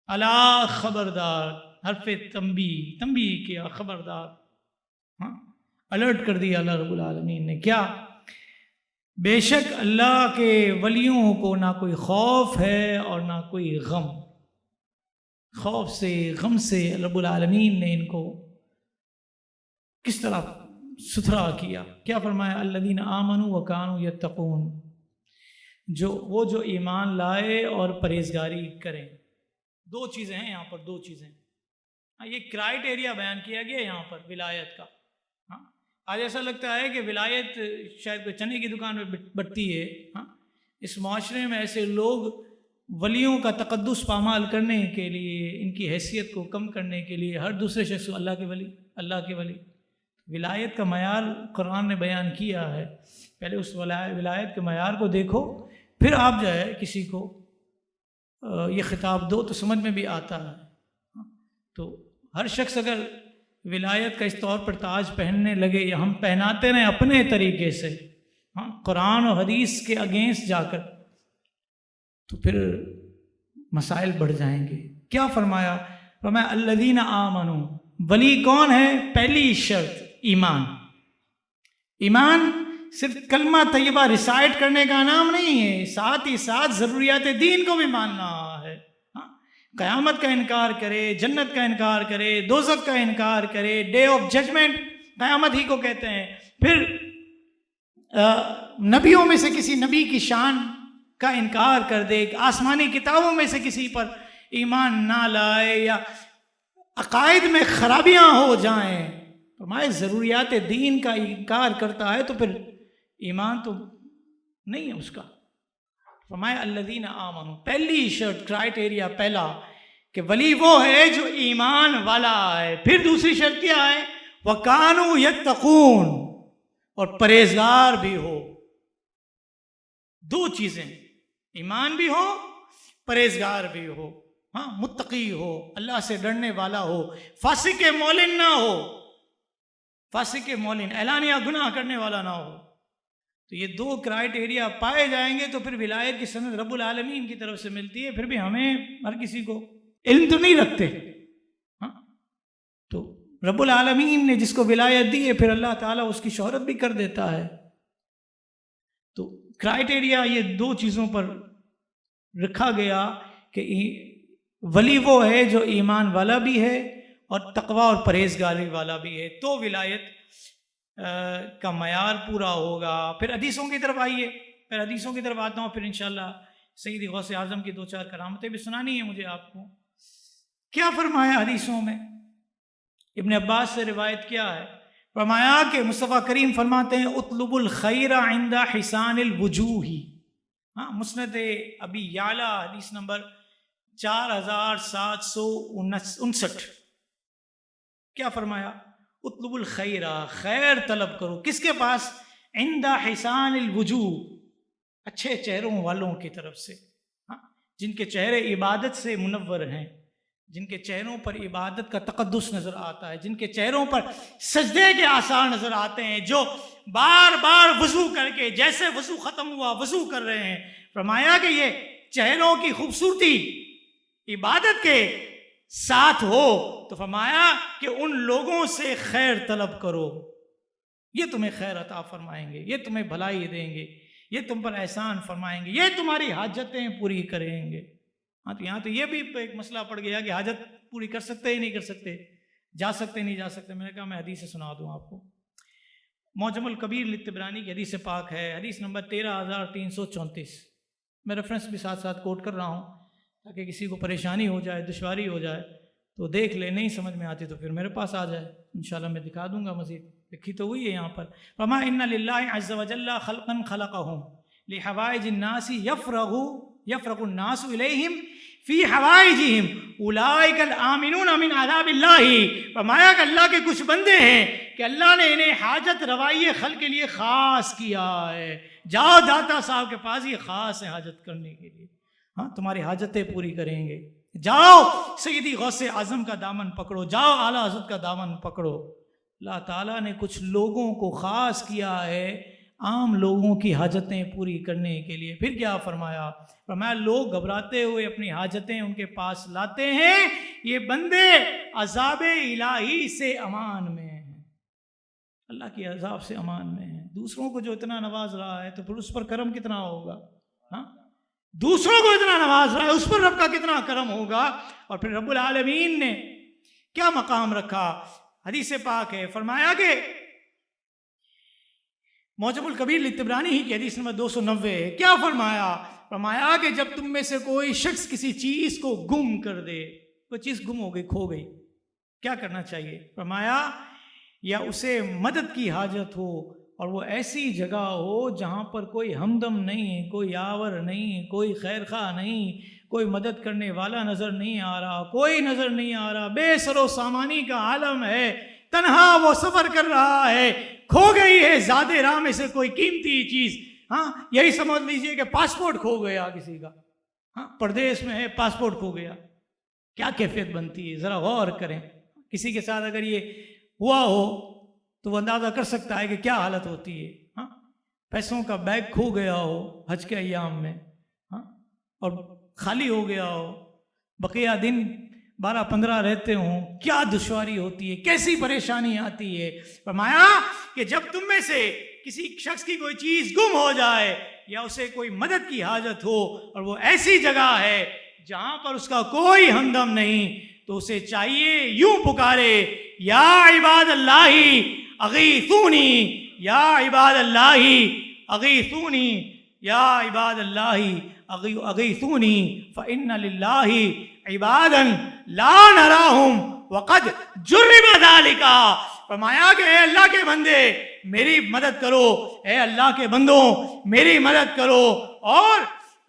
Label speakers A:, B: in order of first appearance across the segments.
A: الا خبردار، حرف تنبیہ کیا، خبردار، ہاں الرٹ کر دیا اللہ رب العالمین نے. کیا؟ بے شک اللہ کے ولیوں کو نہ کوئی خوف ہے اور نہ کوئی غم. خوف سے، غم سے رب العالمین نے ان کو کس طرح ستھرا کیا. کیا فرمایا؟ الذین آمنوا وکانوا یتقون، جو ایمان لائے اور پرہیزگاری کریں. دو چیزیں ہیں یہاں پر، دو چیزیں. یہ کرائٹیریا بیان کیا گیا یہاں پر ولایت کا. ہاں آج ایسا لگتا ہے کہ ولایت شاید کوئی چنے کی دکان میں بٹتی ہے. ہاں اس معاشرے میں ایسے لوگ ولیوں کا تقدس پامال کرنے کے لیے، ان کی حیثیت کو کم کرنے کے لیے ہر دوسرے شخص کو اللہ کے ولی، اللہ کے ولی. ولایت کا معیار قرآن نے بیان کیا ہے. پہلے اس ولایت کے معیار کو دیکھو، پھر آپ جو ہے کسی کو یہ خطاب دو تو سمجھ میں بھی آتا ہے. تو ہر شخص اگر ولایت کا اس طور پر تاج پہننے لگے یا ہم پہناتے رہیں اپنے طریقے سے، ہاں قرآن و حدیث کے اگینسٹ جا کر، تو پھر مسائل بڑھ جائیں گے. کیا فرمایا؟ فرمایا الذین آمنوا. ولی کون ہے؟ پہلی شرط ایمان. ایمان صرف کلمہ طیبہ ریسائٹ کرنے کا نام نہیں ہے، ساتھ ہی ساتھ ضروریات دین کو بھی ماننا ہے. قیامت کا انکار کرے، جنت کا انکار کرے، دوزخ کا انکار کرے، ڈے آف ججمنٹ قیامت ہی کو کہتے ہیں. پھر نبیوں میں سے کسی نبی کی شان کا انکار کر دے، آسمانی کتابوں میں سے کسی پر ایمان نہ لائے، یا عقائد میں خرابیاں ہو جائیں. فرمائے ضروریات دین کا انکار کرتا ہے تو پھر ایمان تو نہیں ہے اس کا. فرمایا الذین آمنوا، پہلی شرط، کرائٹیریا پہلا کہ ولی وہ ہے جو ایمان والا ہے. پھر دوسری شرط کیا ہے؟ وَكَانُوا يَتَّقُونَ، اور پرہیزگار بھی ہو. دو چیزیں، ایمان بھی ہو، پرہیزگار بھی ہو. ہاں متقی ہو، اللہ سے ڈرنے والا ہو، فاسق مولن نہ ہو. فاسق مولن اعلانیہ گناہ کرنے والا نہ ہو. تو یہ دو کرائٹیریا پائے جائیں گے تو پھر ولایت کی سند رب العالمین کی طرف سے ملتی ہے. پھر بھی ہمیں ہر کسی کو علم تو نہیں رکھتے. ہاں تو رب العالمین نے جس کو ولایت دی ہے پھر اللہ تعالیٰ اس کی شہرت بھی کر دیتا ہے. تو کرائٹیریا یہ دو چیزوں پر رکھا گیا کہ ولی وہ ہے جو ایمان والا بھی ہے اور تقوی اور پرہیزگاری والا بھی ہے، تو ولایت کا معیار پورا ہوگا. پھر حدیثوں کی طرف آئیے، پھر حدیثوں کی طرف آتا ہوں. پھر انشاءاللہ سیدی غوث اعظم کی دو چار کرامتیں بھی سنانی ہیں مجھے آپ کو. کیا فرمایا حدیثوں میں؟ ابن عباس سے روایت کیا ہے؟ فرمایا کہ مصطفیٰ کریم فرماتے ہیں اطلب الخیر عند حسان الوجوہ. ہاں مسند ابی یعلا حدیث نمبر 4759. کیا فرمایا؟ اطلب الخیر، خیر طلب کرو. کس کے پاس؟ عند حسان الوجوہ، اچھے چہروں والوں کی طرف سے. ہاں جن کے چہرے عبادت سے منور ہیں، جن کے چہروں پر عبادت کا تقدس نظر آتا ہے، جن کے چہروں پر سجدے کے آثار نظر آتے ہیں، جو بار بار وضو کر کے جیسے وضو ختم ہوا وضو کر رہے ہیں. فرمایا کہ یہ چہروں کی خوبصورتی عبادت کے ساتھ ہو تو فرمایا کہ ان لوگوں سے خیر طلب کرو، یہ تمہیں خیر عطا فرمائیں گے، یہ تمہیں بھلائی دیں گے، یہ تم پر احسان فرمائیں گے، یہ تمہاری حاجتیں پوری کریں گے. ہاں تو یہاں تو یہ بھی ایک مسئلہ پڑ گیا کہ حاجت پوری کر سکتے ہی نہیں کر سکتے، جا سکتے نہیں جا سکتے. میں نے کہا میں حدیث سنا دوں آپ کو. معجم الکبیر للطبرانی کی حدیث پاک ہے، حدیث نمبر 13334. میں ریفرنس بھی ساتھ ساتھ کوٹ کر رہا ہوں تاکہ کسی کو پریشانی ہو جائے، دشواری ہو جائے تو دیکھ لے، نہیں سمجھ میں آتی تو پھر میرے پاس آ جائے، انشاءاللہ میں دکھا دوں گا. مزید لکھی تو ہوئی ہے یہاں پر. فما ان للہ عز وجل خلقا خلقهم لحوائج الناس یفرغ الناس الیہم فی حوائجہم اولئک الآمنون من عذاب اللہ. فرمایا کہ اللہ کے کچھ بندے ہیں کہ اللہ نے انہیں حاجت روائی خلق کے لیے خاص کیا ہے. جاؤ داتا صاحب کے پاس، یہ خاص ہے حاجت کرنے کے لیے، ہاں تمہاری حاجتیں پوری کریں گے. جاؤ سیدی غوث اعظم کا دامن پکڑو، جاؤ اعلیٰ حضرت کا دامن پکڑو. اللہ تعالیٰ نے کچھ لوگوں کو خاص کیا ہے عام لوگوں کی حاجتیں پوری کرنے کے لیے. پھر کیا فرمایا؟ فرمایا لوگ گھبراتے ہوئے اپنی حاجتیں ان کے پاس لاتے ہیں، یہ بندے عذاب الہی سے امان میں ہیں، اللہ کے عذاب سے امان میں ہیں. دوسروں کو جو اتنا نواز رہا ہے تو پھر اس پر کرم کتنا ہوگا؟ ہاں، دوسروں کو اتنا نواز رہا ہے اس پر رب کا کتنا کرم ہوگا. اور پھر رب العالمین نے کیا مقام رکھا؟ حدیث پاک ہے، فرمایا کہ معجم الکبیر للطبرانی ہی کی حدیث نمبر 290 ہے. کیا فرمایا؟ فرمایا کہ جب تم میں سے کوئی شخص کسی چیز کو گم کر دے، کوئی چیز گم ہو گئی، کھو گئی، کیا کرنا چاہیے؟ فرمایا یا اسے مدد کی حاجت ہو اور وہ ایسی جگہ ہو جہاں پر کوئی ہمدم نہیں، کوئی یاور نہیں، کوئی خیر خواہ نہیں، کوئی مدد کرنے والا نظر نہیں آ رہا، کوئی نظر نہیں آ رہا، بے سر و سامانی کا عالم ہے، تنہا وہ سفر کر رہا ہے، کھو گئی ہے ذات راہ میں سے کوئی قیمتی چیز. ہاں، یہی سمجھ لیجئے کہ پاسپورٹ کھو گیا کسی کا، ہاں، پردیس میں ہے، پاسپورٹ کھو گیا، کیا کیفیت بنتی ہے؟ ذرا غور کریں. کسی کے ساتھ اگر یہ ہوا ہو تو وہ اندازہ کر سکتا ہے کہ کیا حالت ہوتی ہے. ہاں، پیسوں کا بیگ کھو گیا ہو حج کے ایام میں، ہاں، اور خالی ہو گیا ہو، بقیہ دن 12-15 رہتے ہوں، کیا دشواری ہوتی ہے، کیسی پریشانی آتی ہے. فرمایا کہ جب تم میں سے کسی شخص کی کوئی چیز گم ہو جائے یا اسے کوئی مدد کی حاجت ہو اور وہ ایسی جگہ ہے جہاں پر اس کا کوئی ہمدم نہیں، تو اسے چاہیے یوں پکارے، یا عباد اللہ اغیثونی، یا عباد اللہ اغیثونی، یا عباد اللہ اغیثونی فإن للہ عبادا لا نراہم وقد جرب ذالک. فرمایا کہ اے اللہ کے بندے میری مدد کرو، اے اللہ کے بندوں میری مدد کرو. اور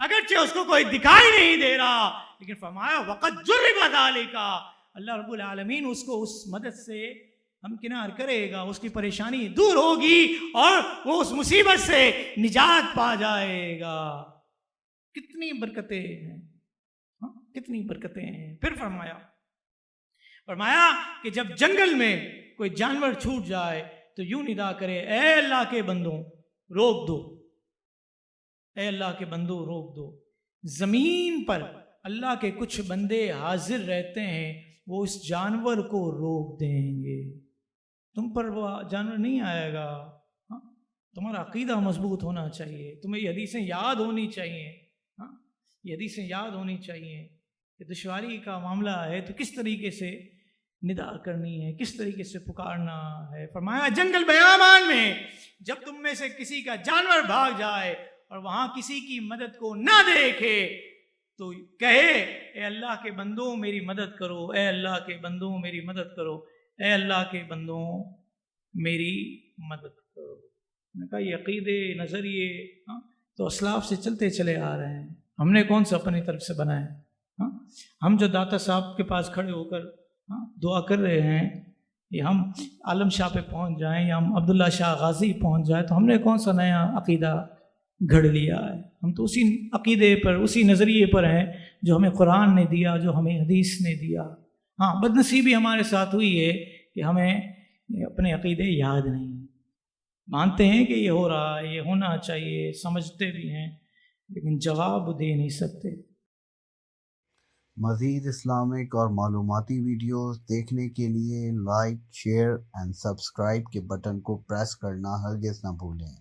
A: اگرچہ اس کو کوئی دکھائی نہیں دے رہا، لیکن فرمایا وقد جرب ذالک، اللہ رب العالمین اس کو اس مدد سے ہمکنار کرے گا، اس کی پریشانی دور ہوگی اور وہ اس مصیبت سے نجات پا جائے گا. کتنی برکتیں ہیں، کتنی برکتیں ہیں. پھر فرمایا کہ جب جنگل میں کوئی جانور چھوٹ جائے تو یوں ندا کرے، اے اللہ کے بندوں روک دو، اے اللہ کے بندوں روک دو. زمین پر اللہ کے کچھ بندے حاضر رہتے ہیں، وہ اس جانور کو روک دیں گے، تم پر وہ جانور نہیں آئے گا. تمہارا عقیدہ مضبوط ہونا چاہیے، تمہیں یہ حدیثیں یاد ہونی چاہیے. یہ حدیثیں یاد ہونی چاہیے کہ دشواری کا معاملہ ہے تو کس طریقے سے ندا کرنی ہے، کس طریقے سے پکارنا ہے. فرمایا جنگل بیابان میں جب تم میں سے کسی کا جانور بھاگ جائے اور وہاں کسی کی مدد کو نہ دیکھے تو کہے، اے اللہ کے بندوں میری مدد کرو، اے اللہ کے بندوں میری مدد کرو، اے اللہ کے بندوں میری مدد کرو. میں نے کہا یہ عقیدے نظریے تو اسلاف سے چلتے چلے آ رہے ہیں، ہم نے کون سا اپنی طرف سے بنائے؟ ہم جو داتا صاحب کے پاس کھڑے ہو کر دعا کر رہے ہیں، یہ ہم عالم شاہ پہ پہنچ جائیں یا ہم عبداللہ شاہ غازی پہنچ جائیں تو ہم نے کون سا نیا عقیدہ گھڑ لیا ہے؟ ہم تو اسی عقیدے پر، اسی نظریے پر ہیں جو ہمیں قرآن نے دیا، جو ہمیں حدیث نے دیا. ہاں، بدنصیبی ہمارے ساتھ ہوئی ہے کہ ہمیں اپنے عقیدے یاد نہیں. مانتے ہیں کہ یہ ہو رہا ہے، یہ ہونا چاہیے، سمجھتے بھی ہیں، لیکن جواب دے نہیں سکتے.
B: مزید اسلامک اور معلوماتی ویڈیوز دیکھنے کے لیے لائک، شیئر اینڈ سبسکرائب کے بٹن کو پریس کرنا ہرگز نہ بھولیں.